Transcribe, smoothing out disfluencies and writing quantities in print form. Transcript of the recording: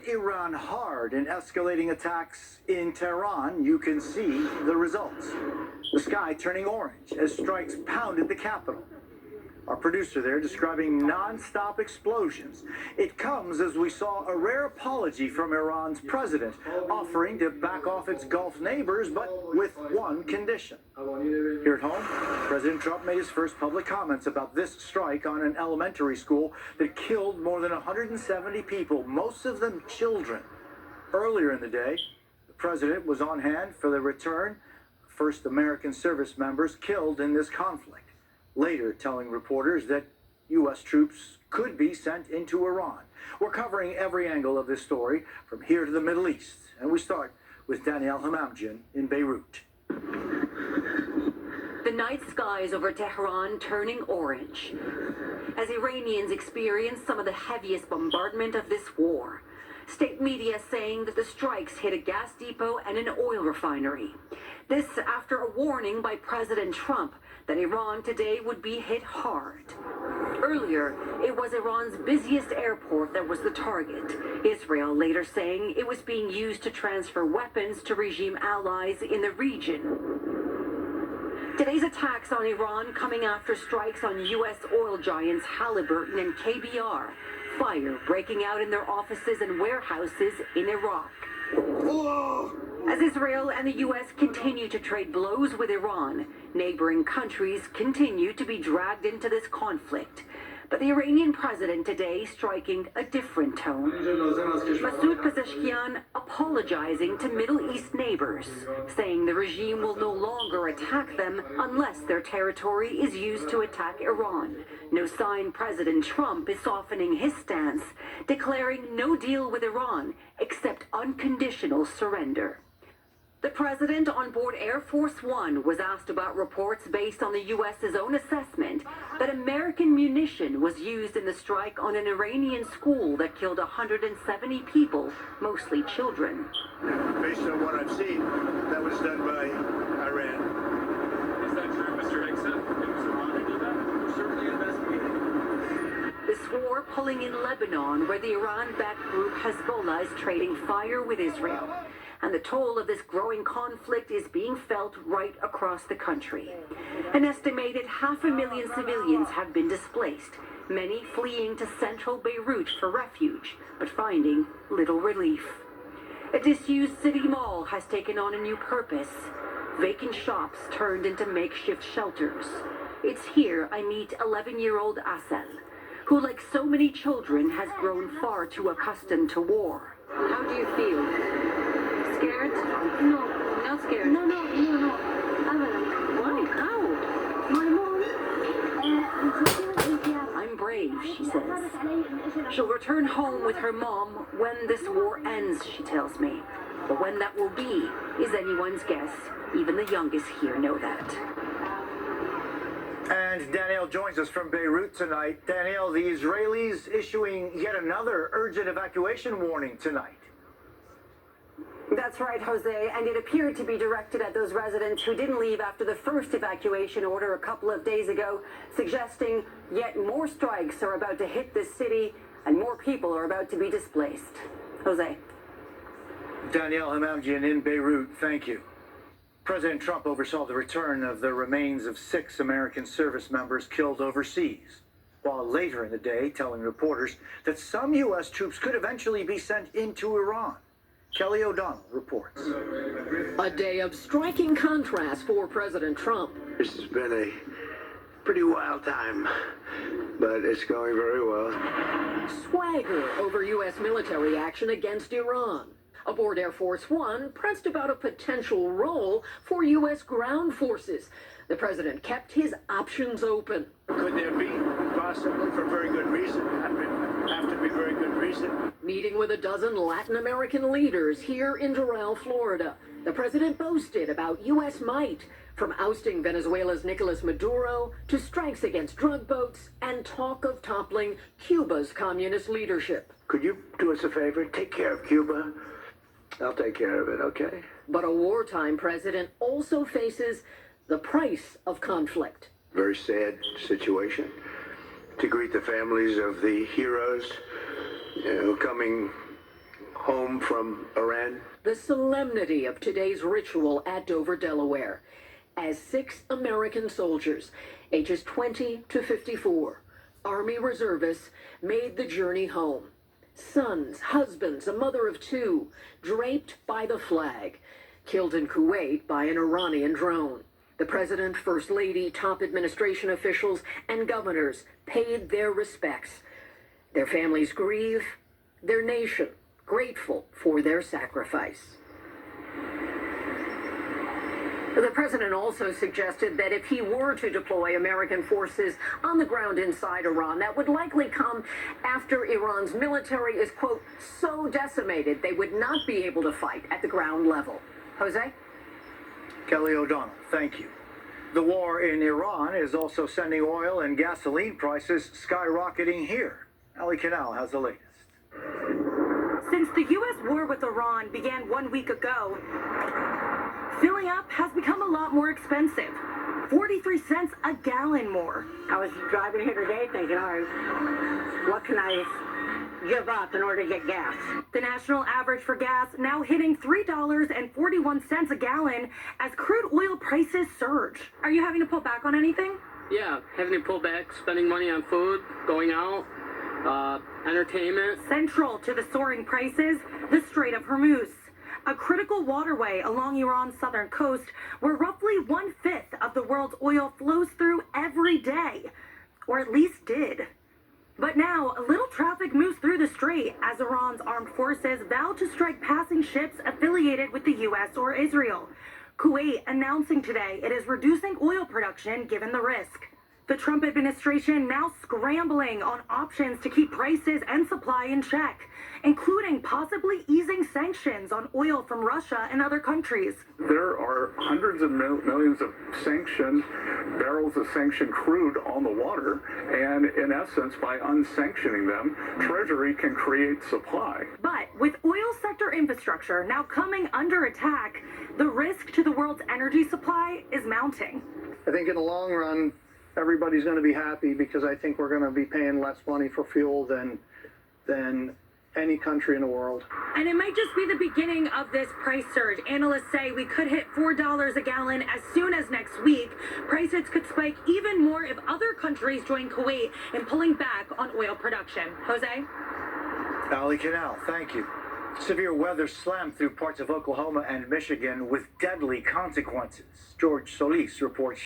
Iran hard in escalating attacks in Tehran. You can see the results. The sky turning orange as strikes pounded the capital. Our producer there describing non-stop explosions. It comes as we saw a rare apology from Iran's president, offering to back off its Gulf neighbors, but with one condition. Here at home, President Trump made his first public comments about this strike on an elementary school that killed more than 170 people, most of them children. Earlier in the day, the president was on hand for the return of first American service members killed in this conflict. Later telling reporters that U.S. troops could be sent into Iran. We're covering every angle of this story from here to the Middle East. And we start with Danielle Hamamjian in Beirut. The night skies over Tehran turning orange as Iranians experience some of the heaviest bombardment of this war. State media saying that the strikes hit a gas depot and an oil refinery. This after a warning by President Trump that Iran today would be hit hard. Earlier, it was Iran's busiest airport that was the target. Israel later saying it was being used to transfer weapons to regime allies in the region. Today's attacks on Iran coming after strikes on U.S. oil giants Halliburton and KBR. Fire breaking out in their offices and warehouses in Iraq. As Israel and the U.S. continue to trade blows with Iran, neighboring countries continue to be dragged into this conflict. But the Iranian president today striking a different tone. Masoud Pezeshkian apologizing to Middle East neighbors, saying the regime will no longer attack them unless their territory is used to attack Iran. No sign President Trump is softening his stance, declaring no deal with Iran except unconditional surrender. The president on board Air Force One was asked about reports based on the U.S.'s own assessment that American munition was used in the strike on an Iranian school that killed 170 people, mostly children. Based on what I've seen, that was done by Iran. Is that true, Mr. Hickson? It was Iran who did that? We're certainly investigating. This war pulling in Lebanon, where the Iran-backed group Hezbollah is trading fire with Israel. And the toll of this growing conflict is being felt right across the country. An estimated 500,000 civilians have been displaced, many fleeing to central Beirut for refuge, but finding little relief. A disused city mall has taken on a new purpose. Vacant shops turned into makeshift shelters. It's here I meet 11-year-old Asel, who, like so many children, has grown far too accustomed to war. How do you feel? Scared? No. Not scared? No. Why? How? My mom, I'm brave, she says. She'll return home with her mom when this war ends, she tells me. But when that will be is anyone's guess. Even the youngest here know that. And Danielle joins us from Beirut tonight. Danielle, the Israelis issuing yet another urgent evacuation warning tonight. That's right, Jose, and it appeared to be directed at those residents who didn't leave after the first evacuation order a couple of days ago, suggesting yet more strikes are about to hit this city and more people are about to be displaced. Jose. Danielle Hamamjian in Beirut, thank you. President Trump oversaw the return of the remains of 6 American service members killed overseas, while later in the day telling reporters that some U.S. troops could eventually be sent into Iran. Kelly O'Donnell reports. A day of striking contrast for President Trump. This has been a pretty wild time, but it's going very well. Swagger over U.S. military action against Iran. Aboard Air Force One, pressed about a potential role for U.S. ground forces. The president kept his options open. Could there be? Possibly, for very good reason. Have to be very good reason. Meeting with a dozen Latin American leaders here in Doral, Florida. The president boasted about U.S. might, from ousting Venezuela's Nicolas Maduro to strikes against drug boats and talk of toppling Cuba's communist leadership. Could you do us a favor? Take care of Cuba. I'll take care of it, okay? But a wartime president also faces the price of conflict. Very sad situation. To greet the families of the heroes coming home from Iran. The solemnity of today's ritual at Dover, Delaware, as 6 American soldiers, ages 20 to 54, Army reservists, made the journey home. Sons, husbands, a mother of 2, draped by the flag, killed in Kuwait by an Iranian drone. The president, first lady, top administration officials, and governors paid their respects. Their families grieve, their nation grateful for their sacrifice. The president also suggested that if he were to deploy American forces on the ground inside Iran, that would likely come after Iran's military is, quote, so decimated they would not be able to fight at the ground level. Jose? Kelly O'Donnell, thank you. The war in Iran is also sending oil and gasoline prices skyrocketing here. Ali Canal has the latest. Since the U.S. war with Iran began 1 week ago, filling up has become a lot more expensive. 43 cents a gallon more. I was driving here today thinking, all right, what can I give up in order to get gas? The national average for gas now hitting $3.41 a gallon as crude oil prices surge. Are you having to pull back on anything? Yeah, having to pull back, spending money on food, going out, entertainment. Central to the soaring prices, the Strait of Hormuz, a critical waterway along Iran's southern coast where roughly 1/5 of the world's oil flows through every day, or at least did. But now, a little traffic moves through the strait as Iran's armed forces vow to strike passing ships affiliated with the U.S. or Israel. Kuwait announcing today it is reducing oil production given the risk. The Trump administration now scrambling on options to keep prices and supply in check, including possibly easing sanctions on oil from Russia and other countries. There are hundreds of millions of barrels of sanctioned crude on the water, and in essence, by unsanctioning them, Treasury can create supply. But with oil sector infrastructure now coming under attack, the risk to the world's energy supply is mounting. I think in the long run, everybody's going to be happy because I think we're going to be paying less money for fuel than any country in the world. And it might just be the beginning of this price surge. Analysts say we could hit $4 a gallon as soon as next week. Prices could spike even more if other countries join Kuwait in pulling back on oil production. Jose? Ali Canal, thank you. Severe weather slammed through parts of Oklahoma and Michigan with deadly consequences. George Solis reports.